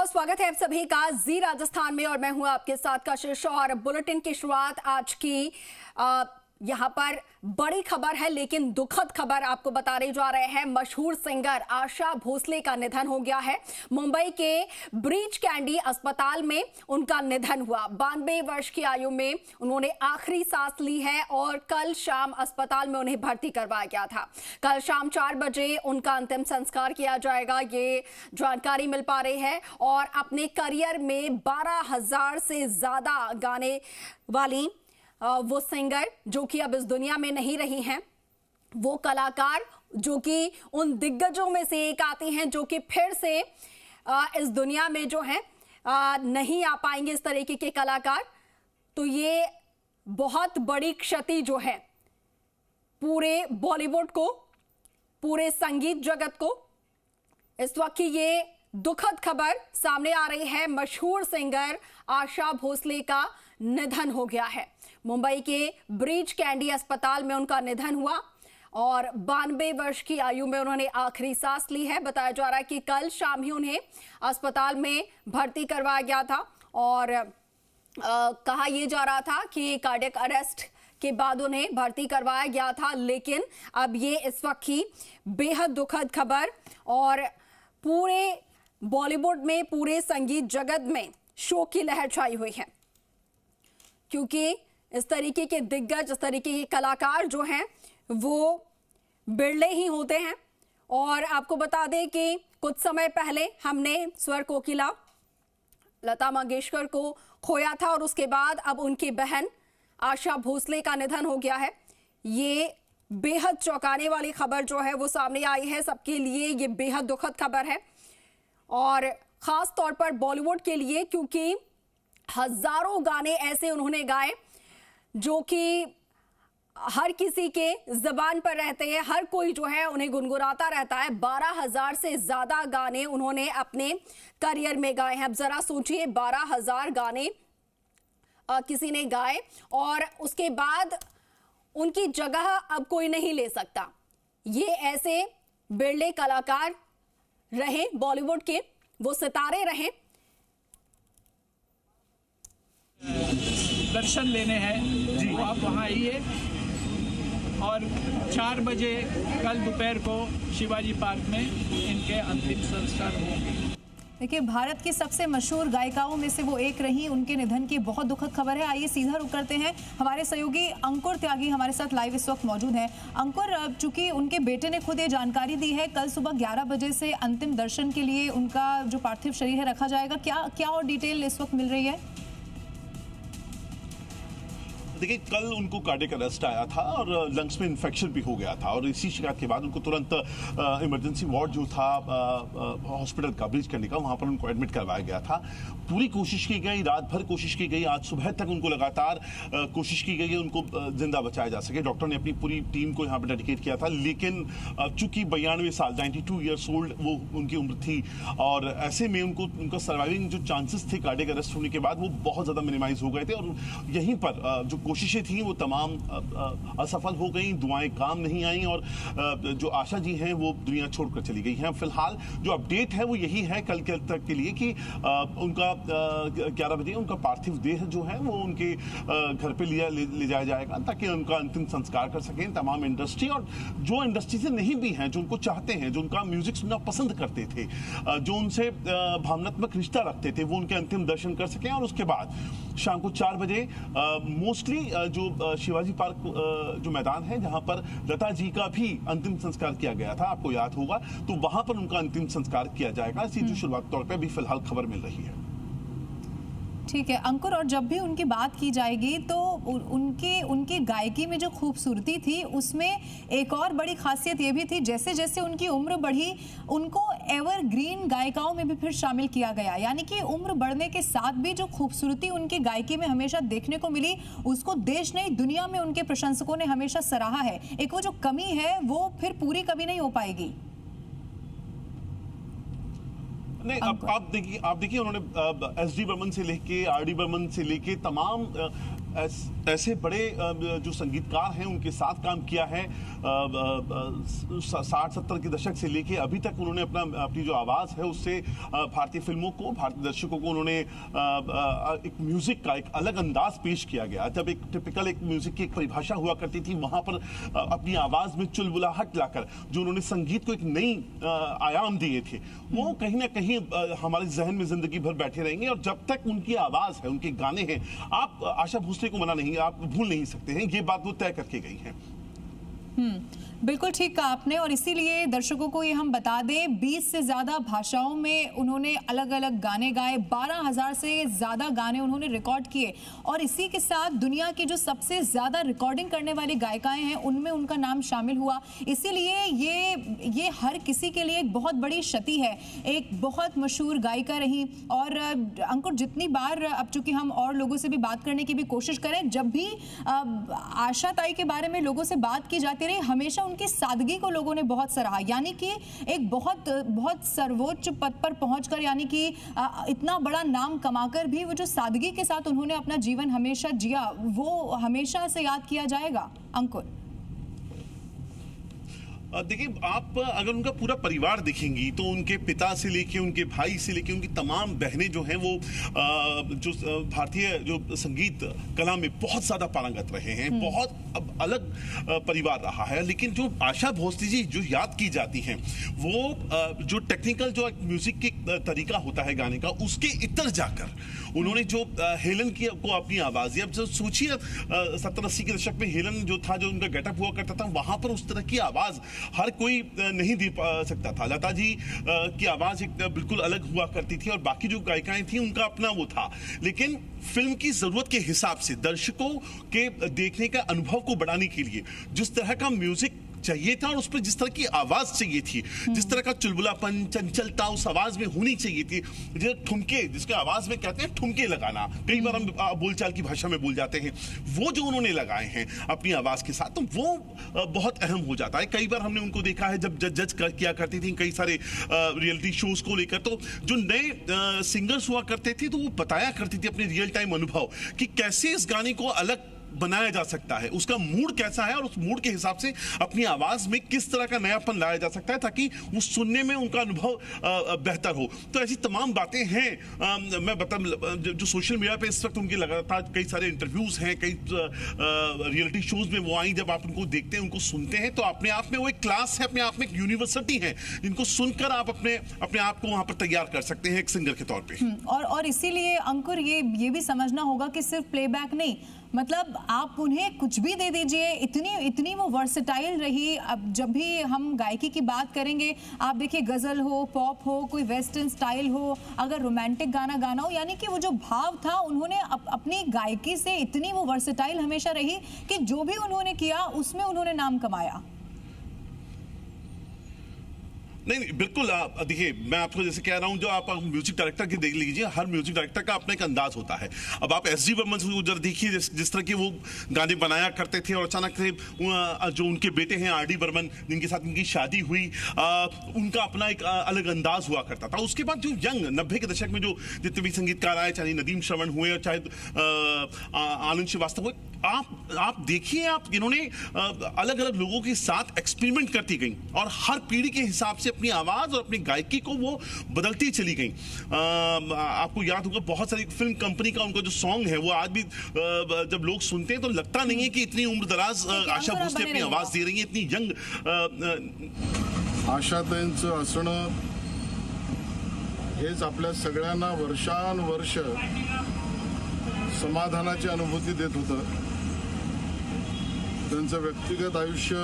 बहुत स्वागत है आप सभी का जी राजस्थान में और मैं हूं आपके साथ कशिश। और बुलेटिन की शुरुआत आज की यहां पर बड़ी खबर है, लेकिन दुखद खबर आपको बताने जा रहे हैं। मशहूर सिंगर आशा भोसले का निधन हो गया है। मुंबई के ब्रीच कैंडी अस्पताल में उनका निधन हुआ। 92 वर्ष की आयु में उन्होंने आखिरी सांस ली है और कल शाम अस्पताल में उन्हें भर्ती करवाया गया था। कल शाम 4 बजे उनका अंतिम संस्कार किया जाएगा, ये जानकारी मिल पा रही है। और अपने करियर में 12,000 से ज्यादा गाने वाली वो सिंगर जो कि अब इस दुनिया में नहीं रही हैं, वो कलाकार जो कि उन दिग्गजों में से एक आती हैं जो कि फिर से इस दुनिया में जो है नहीं आ पाएंगे, इस तरीके के कलाकार। तो ये बहुत बड़ी क्षति जो है पूरे बॉलीवुड को, पूरे संगीत जगत को। इस वक्त की ये दुखद खबर सामने आ रही है। मशहूर सिंगर आशा भोसले का निधन हो गया है। मुंबई के ब्रीच कैंडी अस्पताल में उनका निधन हुआ और 92 वर्ष की आयु में उन्होंने आखिरी सांस ली है। बताया जा रहा है कि कल शाम ही उन्हें अस्पताल में भर्ती करवाया गया था और कहा यह जा रहा था कि कार्डियक अरेस्ट के बाद उन्हें भर्ती करवाया गया था। लेकिन अब ये इस वक्त की बेहद दुखद खबर और पूरे बॉलीवुड में, पूरे संगीत जगत में शोक की लहर छाई हुई है, क्योंकि इस तरीके के दिग्गज, इस तरीके के कलाकार जो हैं वो बिरले ही होते हैं। और आपको बता दें कि कुछ समय पहले हमने स्वर कोकिला लता मंगेशकर को खोया था और उसके बाद अब उनकी बहन आशा भोसले का निधन हो गया है। ये बेहद चौंकाने वाली खबर जो है वो सामने आई है। सबके लिए ये बेहद दुखद खबर है और खास तौर पर बॉलीवुड के लिए, क्योंकि हजारों गाने ऐसे उन्होंने गाए जो कि हर किसी के जबान पर रहते हैं, हर कोई जो है उन्हें गुनगुनाता रहता है। 12,000 से ज्यादा गाने उन्होंने अपने करियर में गाए हैं। अब जरा सोचिए, 12,000 गाने किसी ने गाए और उसके बाद उनकी जगह अब कोई नहीं ले सकता। ये ऐसे बिरले कलाकार रहे बॉलीवुड के, वो सितारे रहे। दर्शन लेने हैं जी, आप वहाँ आइए और 4 बजे कल दोपहर को शिवाजी पार्क में इनके अंतिम संस्कार होंगे। देखिए, भारत की सबसे मशहूर गायिकाओं में से वो एक रही, उनके निधन की बहुत दुखद खबर है। आइए सीधा रुख करते हैं। हमारे सहयोगी अंकुर त्यागी हमारे साथ लाइव इस वक्त मौजूद हैं। अंकुर, चूंकि उनके बेटे ने खुद ये जानकारी दी है, कल सुबह 11 बजे से अंतिम दर्शन के लिए उनका जो पार्थिव शरीर है रखा जाएगा, क्या और डिटेल इस वक्त मिल रही है? देखिए, कल उनको कार्डियक अरेस्ट आया था और लंग्स में इन्फेक्शन भी हो गया था और इसी शिकायत के बाद उनको तुरंत इमरजेंसी वार्ड जो था हॉस्पिटल का, ब्रीच कैंडी का, वहाँ पर उनको एडमिट करवाया गया था। पूरी कोशिश की गई, रात भर कोशिश की गई, आज सुबह तक उनको लगातार कोशिश की गई है उनको जिंदा बचाया जा सके। डॉक्टर ने अपनी पूरी टीम को यहाँ पर डेडिकेट किया था, लेकिन चूंकि 92 साल 92 ईयर्स ओल्ड वो उनकी उम्र थी और ऐसे में उनका सर्वाइविंग जो चांसेस थे कार्डियक अरेस्ट होने के बाद वो बहुत ज़्यादा मिनिमाइज हो गए थे और यहीं पर जो कोशिशें थी वो तमाम असफल हो गई, दुआएं काम नहीं आई और जो आशा जी हैं वो दुनिया छोड़कर चली गई हैं। फिलहाल जो अपडेट है वो यही है कल के तक के लिए कि उनका 11 बजे उनका पार्थिव देह जो है वो उनके घर पे ले जाया जाएगा ताकि उनका अंतिम संस्कार कर सकें। तमाम इंडस्ट्री और जो इंडस्ट्री से नहीं भी हैं, जो उनको चाहते हैं, जो उनका म्यूजिक सुनना पसंद करते थे, जो उनसे भावनात्मक रिश्ता रखते थे, वो उनके अंतिम दर्शन कर सकें। और उसके बाद शाम को 4 बजे मोस्टली जो शिवाजी पार्क जो मैदान है जहां पर लता जी का भी अंतिम संस्कार किया गया था, आपको याद होगा, तो वहां पर उनका अंतिम संस्कार किया जाएगा। इसी जो शुरुआत तौर पे अभी फिलहाल खबर मिल रही है। ठीक है अंकुर, और जब भी उनकी बात की जाएगी तो उनकी गायकी में जो खूबसूरती थी उसमें एक और बड़ी खासियत ये भी थी, जैसे जैसे उनकी उम्र बढ़ी उनको एवरग्रीन गायिकाओं में भी फिर शामिल किया गया। यानी कि उम्र बढ़ने के साथ भी जो खूबसूरती उनकी गायकी में हमेशा देखने को मिली, उसको देश नहीं दुनिया में उनके प्रशंसकों ने हमेशा सराहा है। एक वो जो कमी है वो फिर पूरी कभी नहीं हो पाएगी। नहीं, आप देखिए उन्होंने एस डी बर्मन से लेके आर डी बर्मन से लेके तमाम ऐसे बड़े जो संगीतकार हैं उनके साथ काम किया है 60-70 के दशक से लेके अभी तक उन्होंने अपनी जो आवाज़ है उससे भारतीय फिल्मों को, भारतीय दर्शकों को उन्होंने एक म्यूजिक का एक अलग अंदाज पेश किया गया। जब एक टिपिकल एक म्यूजिक की एक परिभाषा हुआ करती थी, वहां पर अपनी आवाज़ में चुलबुलाहट लाकर जो उन्होंने संगीत को एक नई आयाम दिए थे, वो कहीं ना कहीं हमारे जहन में जिंदगी भर बैठे रहेंगे। और जब तक उनकी आवाज़ है, उनके गाने हैं, आप आशा भोसले को मना नहीं, आप भूल नहीं सकते हैं, ये बात वो तय करके गई है। बिल्कुल ठीक कहा आपने, और इसीलिए दर्शकों को ये हम बता दें 20 से ज़्यादा भाषाओं में उन्होंने अलग अलग गाने गाए, 12,000 से ज़्यादा गाने उन्होंने रिकॉर्ड किए, और इसी के साथ दुनिया की जो सबसे ज़्यादा रिकॉर्डिंग करने वाली गायिकाएं हैं उनमें उनका नाम शामिल हुआ। इसीलिए ये हर किसी के लिए एक बहुत बड़ी क्षति है। एक बहुत मशहूर गायिका रही, और अंकुर जितनी बार, अब चूंकि हम और लोगों से भी बात करने की भी कोशिश करें, जब भी आशा ताई के बारे में लोगों से बात की जाती रही, हमेशा उनकी सादगी को लोगों ने बहुत सराहा। यानी कि एक बहुत सर्वोच्च पद पर पहुंचकर, यानी कि इतना बड़ा नाम कमाकर भी वो जो सादगी के साथ उन्होंने अपना जीवन हमेशा जिया, वो हमेशा से याद किया जाएगा। अंकुर, देखिए, आप अगर उनका पूरा परिवार देखेंगी तो उनके पिता से लेके, उनके भाई से लेके, उनकी तमाम बहनें जो हैं वो जो भारतीय जो संगीत कला में बहुत ज़्यादा पारंगत रहे हैं, बहुत अलग परिवार रहा है। लेकिन जो आशा भोसले जी जो याद की जाती हैं, वो जो टेक्निकल जो म्यूजिक के तरीका होता है गाने का, उसके इतर जाकर उन्होंने जो हेलन की को अपनी आवाज़ दी। अब जो सोचिए 70-80 के दशक में हेलन जो था, जो उनका गेटअप हुआ करता था, वहाँ पर उस तरह की आवाज़ हर कोई नहीं दे सकता था। लता जी की आवाज़ एक बिल्कुल अलग हुआ करती थी, और बाकी जो गायिकाएं थी उनका अपना वो था। लेकिन फिल्म की जरूरत के हिसाब से दर्शकों के देखने का अनुभव को बढ़ाने के लिए जिस तरह का म्यूजिक चाहिए था, और उस पर जिस तरह की आवाज चाहिए थी, जिस तरह का चुलबुलापन, चंचलता उस आवाज में होनी चाहिए थी, जो ठुमके, जिसके आवाज में कहते हैं ठुमके लगाना, कई बार हम बोलचाल की भाषा में बोल जाते हैं, वो जो उन्होंने लगाए हैं अपनी आवाज के साथ, तो वो बहुत अहम हो जाता है। कई बार हमने उनको देखा है जब जज किया करती थी कई सारे रियलिटी शोज को लेकर, तो जो नए सिंगर्स हुआ करते थे तो वो बताया करती थी अपने रियल टाइम अनुभव कि कैसे इस गाने को अलग बनाया जा सकता है, उसका मूड कैसा है, और उस मूड के हिसाब से अपनी आवाज में किस तरह का नयापन लाया जा सकता है, ताकि वो सुनने में उनका अनुभव बेहतर हो। तो ऐसी तमाम बातें हैं। मैं बता, जो सोशल मीडिया पे इस वक्त उनके लगातार कई सारे इंटरव्यूज हैं, कई रियलिटी शोज में वो आई, जब आप उनको देखते हैं, उनको सुनते हैं, तो अपने आप में वो एक क्लास है, अपने आप में एक यूनिवर्सिटी है, जिनको सुनकर आप अपने आप को वहां पर तैयार कर सकते हैं एक सिंगर के तौर पे। और इसीलिए अंकुर ये भी समझना होगा कि सिर्फ प्लेबैक नहीं, मतलब आप उन्हें कुछ भी दे दीजिए, इतनी वो वर्सेटाइल रही। अब जब भी हम गायकी की बात करेंगे, आप देखिए गजल हो, पॉप हो, कोई वेस्टर्न स्टाइल हो, अगर रोमांटिक गाना गाना हो, यानी कि वो जो भाव था, उन्होंने अपनी गायकी से इतनी वो वर्सेटाइल हमेशा रही कि जो भी उन्होंने किया उसमें उन्होंने नाम कमाया। नहीं, बिल्कुल। देखिए, मैं आपको जैसे कह रहा हूं, जो आप म्यूजिक डायरेक्टर की देख लीजिए, हर म्यूजिक डायरेक्टर का अपना एक अंदाज होता है। अब आप एस डी बर्मन से उधर देखिए, जिस तरह के वो गाने बनाया करते थे, और अचानक से जो उनके बेटे हैं आर डी बर्मन, जिनके साथ उनकी शादी हुई, उनका अपना एक अलग अंदाज हुआ करता था। उसके बाद जो यंग 90 के दशक में जो जितने भी संगीतकार आए, चाहे नदीम श्रवण हुए और चाहे आनंद श्रीवास्तव हुए, आप देखिए, आप इन्होंने अलग अलग लोगों के साथ एक्सपेरिमेंट करती गई, और हर पीढ़ी के हिसाब से अपनी आवाज और अपनी गायकी को वो बदलती चली गई। आपको याद होगा, बहुत सारी फिल्म कंपनी का उनका जो सॉन्ग है, वो आज भी जब लोग सुनते हैं तो लगता नहीं है कि इतनी उम्र दराज आशा भोसले अपनी आवाज दे रही है, इतनी यंग। आशाताईंचं असणं हेच आपल्या सगळ्यांना वर्षानुवर्ष समाधानाची अनुभूती देत होतं। त्यांचं व्यक्तिगत आयुष्य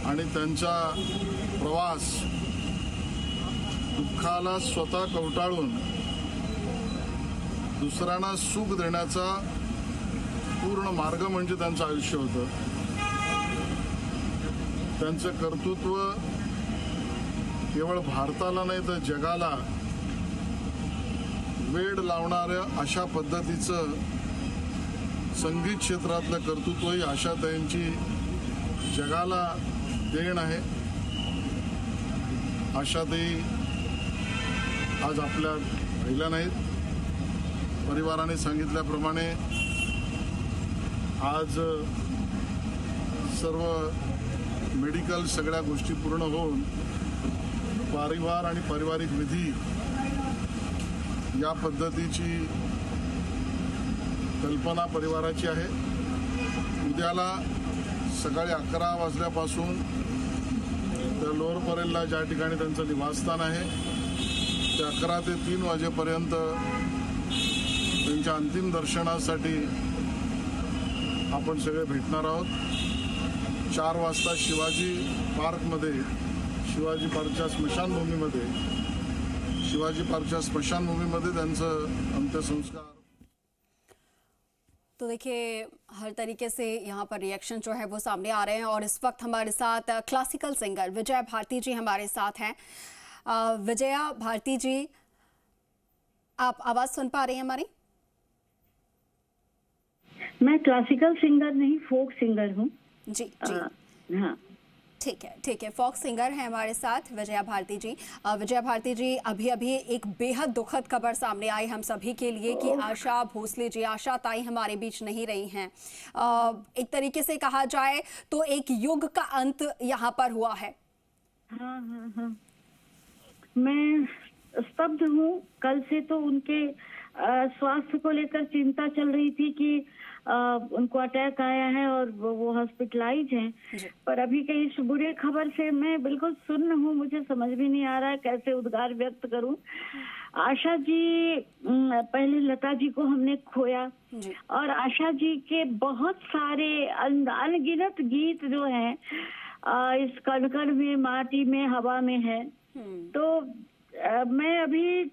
आणि त्यांचा प्रवास दुःखाला स्वतः कवटाळून दुसऱ्यांना सुख देण्याचा पूर्ण मार्ग म्हणजे त्यांचं आयुष्य होतं। त्यांचं कर्तृत्व केवळ भारताला नाही तर जगाला वेड लावणाऱ्या अशा पद्धतीचं संगीत क्षेत्रातलं कर्तृत्व ही आशाताईंची जगाला देण आहे। आशाताई आज आपल्या राहिल्या नाहीत, परिवाराने सांगितल्याप्रमाणे आज सर्व मेडिकल सगळ्या गोष्टी पूर्ण होऊन परिवार आणि पारिवारिक विधी या पद्धतीची कल्पना परिवाराची आहे. उद्याला सकाळी 11 वाजल्यापासून तर लोअर परेलला ज्या ठिकाणी त्यांचं निवासस्थान आहे ते 11 ते 3 वाजेपर्यंत त्यांच्या अंतिम दर्शनासाठी आपण सगळे भेटणार आहोत. 4 वाजता शिवाजी पार्कच्या स्मशानभूमीमध्ये त्यांचं अंत्यसंस्कार. तो देखिए हर तरीके से यहाँ पर रिएक्शन जो है वो सामने आ रहे हैं और इस वक्त हमारे साथ क्लासिकल सिंगर विजया भारती जी हमारे साथ हैं. विजया भारती जी, आप आवाज सुन पा रही हैं हमारी? मैं क्लासिकल सिंगर नहीं, फोक सिंगर हूँ. जी जी हाँ, ठीक है, फोक सिंगर है हमारे साथ विजया भारती जी. विजया भारती जी, अभी अभी एक बेहद दुखद खबर सामने आई हम सभी के लिए कि आशा भोसले जी, आशा ताई हमारे बीच नहीं रही हैं. एक तरीके से कहा जाए तो एक युग का अंत यहाँ पर हुआ है. हाँ. मैं स्तब्ध हूँ. कल से तो उनके स्वास्थ्य को लेकर चिंता चल रही थी कि उनको अटैक आया है और वो हॉस्पिटलाइज हैं. पर अभी के इस बुरे खबर से मैं बिल्कुल सुन्न हूँ. मुझे समझ भी नहीं आ रहा है कैसे उद्गार व्यक्त करूँ. आशा जी, पहले लता जी को हमने खोया और आशा जी के बहुत सारे अनगिनत गीत जो हैं इस कण कण में, माटी में, हवा में है. तो मैं अभी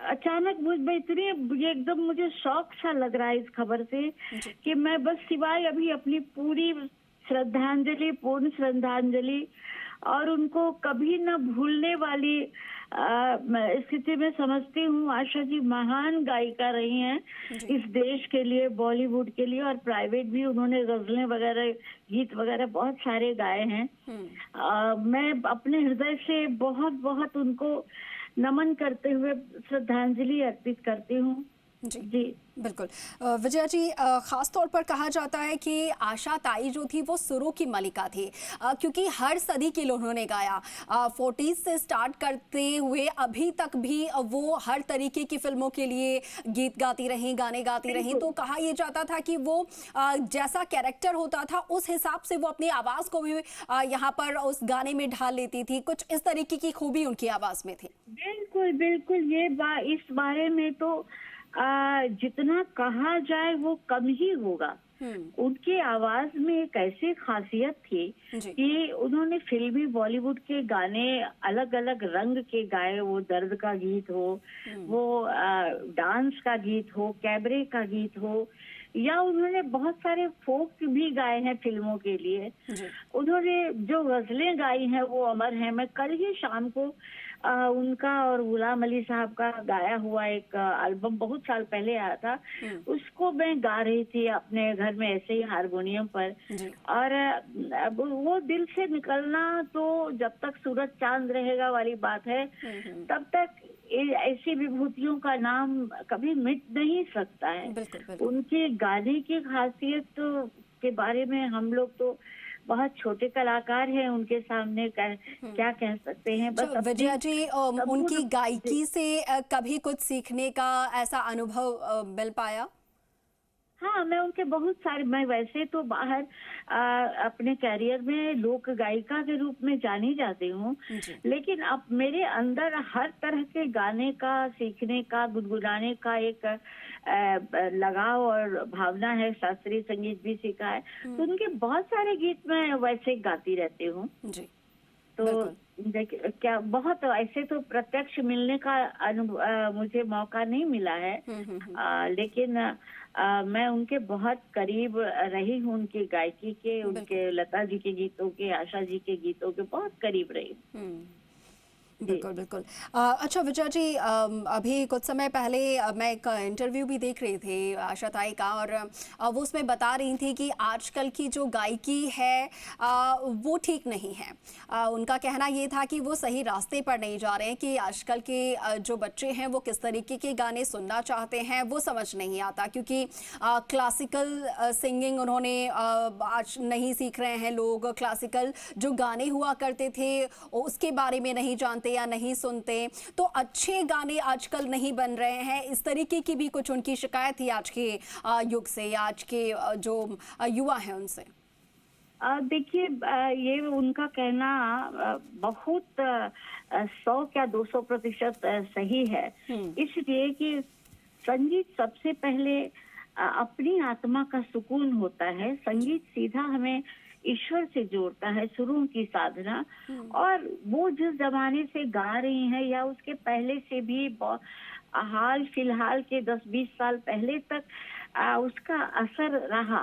अचानक इतनी एकदम मुझे शौक सा लग रहा है इस खबर से कि मैं बस सिवाय अभी अपनी पूरी पूर्ण श्रद्धांजलि और उनको कभी न भूलने वाली स्थिति में समझती हूँ. आशा जी महान गायिका रही हैं इस देश के लिए, बॉलीवुड के लिए, और प्राइवेट भी उन्होंने गजलें वगैरह, गीत वगैरह बहुत सारे गाए हैं. मैं अपने हृदय से बहुत बहुत उनको नमन करते हुए श्रद्धांजलि अर्पित करती हूँ. जी बिल्कुल. विजया जी, खास तौर पर कहा जाता है कि आशा ताई जो थी वो सुरों की मलिका थी, क्योंकि हर सदी के लिए उन्होंने गाया. 40s से स्टार्ट करते हुए अभी तक भी वो हर तरीके की फिल्मों के लिए गीत गाती रही, गाने गाती रही. तो कहा यह जाता था कि वो जैसा कैरेक्टर होता था उस हिसाब से वो अपनी आवाज़ को भी यहाँ पर उस गाने में ढाल लेती थी. कुछ इस तरीके की खूबी उनकी आवाज़ में थी. बिल्कुल ये इस बारे में तो जितना कहा जाए वो कम ही होगा. उनकी आवाज में एक ऐसी खासियत थी कि उन्होंने फिल्मी बॉलीवुड के गाने अलग अलग रंग के गाए. वो दर्द का गीत हो, वो डांस का गीत हो, कैबरे का गीत हो, या उन्होंने बहुत सारे फोक भी गाए हैं फिल्मों के लिए. उन्होंने जो गजलें गाई हैं वो अमर हैं. मैं कल ही शाम को उनका और गुलाम अली साहब का गाया हुआ एक एल्बम बहुत साल पहले आया था, उसको मैं गा रही थी अपने घर में ऐसे ही हारमोनियम पर. और वो दिल से निकलना तो जब तक सूरज चांद रहेगा वाली बात है, तब तक ऐसी विभूतियों का नाम कभी मिट नहीं सकता है. उनके गाने की खासियत के बारे में हम लोग तो बहुत छोटे कलाकार हैं, उनके सामने क्या कह सकते हैं. बस विजया जी, उनकी गायकी से कभी कुछ सीखने का ऐसा अनुभव मिल पाया? हाँ, मैं उनके बहुत सारे, मैं वैसे तो बाहर अपने कैरियर में लोक गायिका के रूप में जानी जाती हूँ, लेकिन अब मेरे अंदर हर तरह के गाने का, सीखने का, गुनगुनाने का एक लगाव और भावना है. शास्त्रीय संगीत भी सीखा है, तो उनके बहुत सारे गीत मैं वैसे गाती रहती हूँ. तो क्या बहुत ऐसे तो प्रत्यक्ष मिलने का मुझे मौका नहीं मिला है, लेकिन मैं उनके बहुत करीब रही हूँ. उनकी गायकी के, उनके लता जी के गीतों के, आशा जी के गीतों के बहुत करीब रही हूँ. बिल्कुल बिल्कुल। अच्छा विजया जी, अभी कुछ समय पहले मैं एक इंटरव्यू भी देख रही थी आशा ताई का, और वो उसमें बता रही थी कि आजकल की जो गायकी है वो ठीक नहीं है। उनका कहना ये था कि वो सही रास्ते पर नहीं जा रहे हैं, कि आजकल के जो बच्चे हैं वो किस तरीके के गाने सुनना चाहते हैं वो समझ नहीं आता, क्योंकि क्लासिकल सिंगिंग उन्होंने आज नहीं सीख रहे हैं लोग। क्लासिकल जो गाने हुआ करते थे उसके बारे में नहीं जानते या नहीं सुनते, तो अच्छे गाने आजकल नहीं बन रहे हैं। इस तरीके की भी कुछ उनकी शिकायत थी आज के युग से, या आज के जो युवा हैं उनसे। देखिए, ये उनका कहना बहुत 100 क्या 200% सही है, इसलिए कि संगीत सबसे पहले अपनी आत्मा का सुकून होता है। संगीत सीधा हमें ईश्वर से जोड़ता है, सुरों की साधना। और वो जिस जमाने से गा रही हैं या उसके पहले से भी हाल फिलहाल के 10-20 साल पहले तक उसका असर रहा।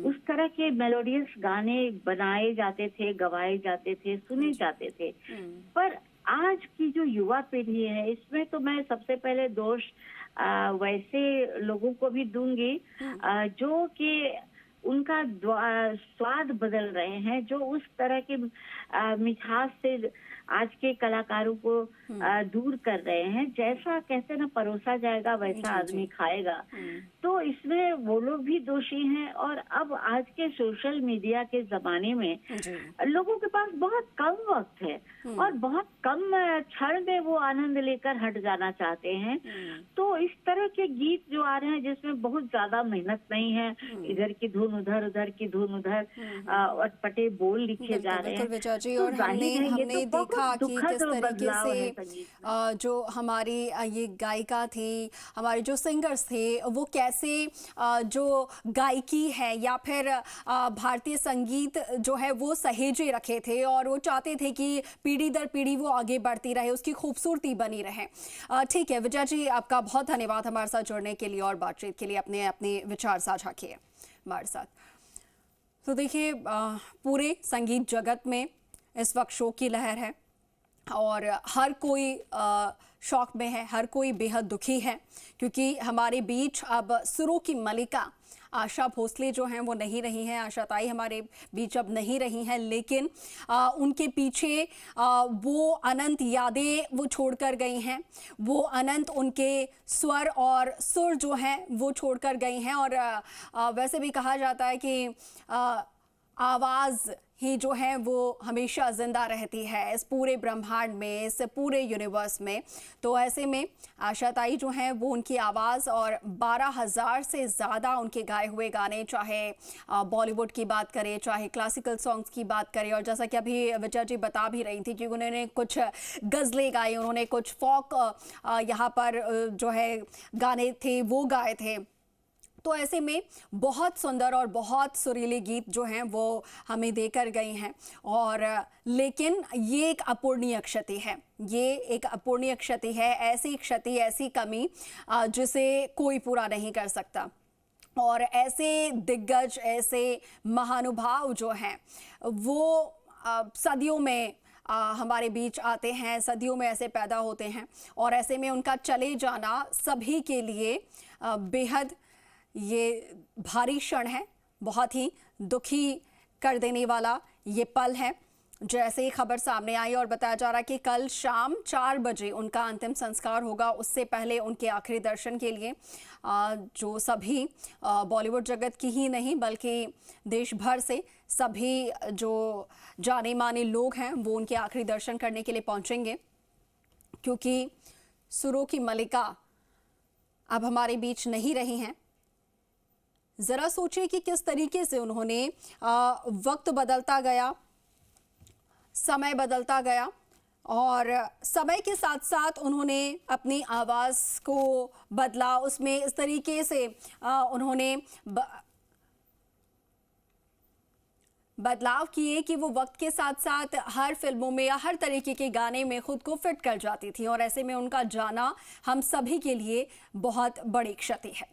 उस तरह के मेलोडियस गाने बनाए जाते थे, गवाए जाते थे, सुने जाते थे। पर आज की जो युवा पीढ़ी है, इसमें तो मैं सबसे पहले दोष वैसे लोगों को भी दूंगी जो कि उनका स्वाद बदल रहे हैं, जो उस तरह के मिठास से आज के कलाकारों को दूर कर रहे हैं। जैसा कहते ना परोसा जाएगा वैसा आदमी खाएगा, तो इसमें वो लोग भी दोषी हैं। और अब आज के सोशल मीडिया के जमाने में लोगों के पास बहुत कम वक्त है और बहुत कम क्षण में वो आनंद लेकर हट जाना चाहते हैं। तो इस तरह के गीत जो आ रहे हैं जिसमें बहुत ज्यादा मेहनत नहीं है, इधर की धुन उधर, उधर की धुन उधर, अटपटे बोल लिखे जा रहे हैं। विजया जी, और हमने देखा कि किस तरीके से जो हमारी ये गायिका थी, हमारे जो सिंगर्स थे, वो कैसे जो गायकी है या फिर भारतीय संगीत जो है वो सहेजे रखे थे, और वो चाहते थे कि पीढ़ी दर पीढ़ी वो आगे बढ़ती रहे, उसकी खूबसूरती बनी रहे। ठीक है विजया जी, आपका बहुत धन्यवाद हमारे साथ जुड़ने के लिए और बातचीत के लिए, अपने विचार साझा किए हमारे साथ। तो देखिए, पूरे संगीत जगत में इस वक्त शोक की लहर है और हर कोई शौक में है, हर कोई बेहद दुखी है, क्योंकि हमारे बीच अब सुरों की मलिका आशा भोसले जो हैं वो नहीं रही हैं। आशा ताई हमारे बीच अब नहीं रही हैं, लेकिन उनके पीछे वो अनंत यादें वो छोड़कर गई हैं, वो अनंत उनके स्वर और सुर जो हैं वो छोड़कर गई हैं। और वैसे भी कहा जाता है कि आवाज़ ही जो है वो हमेशा ज़िंदा रहती है इस पूरे ब्रह्मांड में, इस पूरे यूनिवर्स में। तो ऐसे में आशा ताई जो हैं वो उनकी आवाज़ और 12,000 से ज़्यादा उनके गाए हुए गाने, चाहे बॉलीवुड की बात करें, चाहे क्लासिकल सॉन्ग्स की बात करें, और जैसा कि अभी विजया जी बता भी रही थी कि उन्होंने कुछ गज़लें गाई, उन्होंने कुछ फोक यहाँ पर जो है गाने थे वो गाए थे। तो ऐसे में बहुत सुंदर और बहुत सुरीले गीत जो हैं वो हमें देकर गए हैं, और लेकिन ये एक अपूर्णीय क्षति है, ये एक अपूर्णीय क्षति है, ऐसी क्षति, ऐसी कमी जिसे कोई पूरा नहीं कर सकता। और ऐसे दिग्गज, ऐसे महानुभाव जो हैं वो सदियों में हमारे बीच आते हैं, सदियों में ऐसे पैदा होते हैं, और ऐसे में उनका चले जाना सभी के लिए बेहद ये भारी क्षण है, बहुत ही दुखी कर देने वाला ये पल है। जैसे ही खबर सामने आई और बताया जा रहा है कि कल शाम 4 बजे उनका अंतिम संस्कार होगा, उससे पहले उनके आखिरी दर्शन के लिए जो सभी बॉलीवुड जगत की ही नहीं बल्कि देश भर से सभी जो जाने माने लोग हैं वो उनके आखिरी दर्शन करने के लिए पहुंचेंगे, क्योंकि सुरों की मलिका अब हमारे बीच नहीं रही हैं। ज़रा सोचिए कि किस तरीके से उन्होंने वक्त बदलता गया, समय बदलता गया, और समय के साथ साथ उन्होंने अपनी आवाज़ को बदला, उसमें इस तरीके से उन्होंने बदलाव किए कि वो वक्त के साथ साथ हर फिल्मों में या हर तरीके के गाने में खुद को फिट कर जाती थी, और ऐसे में उनका जाना हम सभी के लिए बहुत बड़ी क्षति है।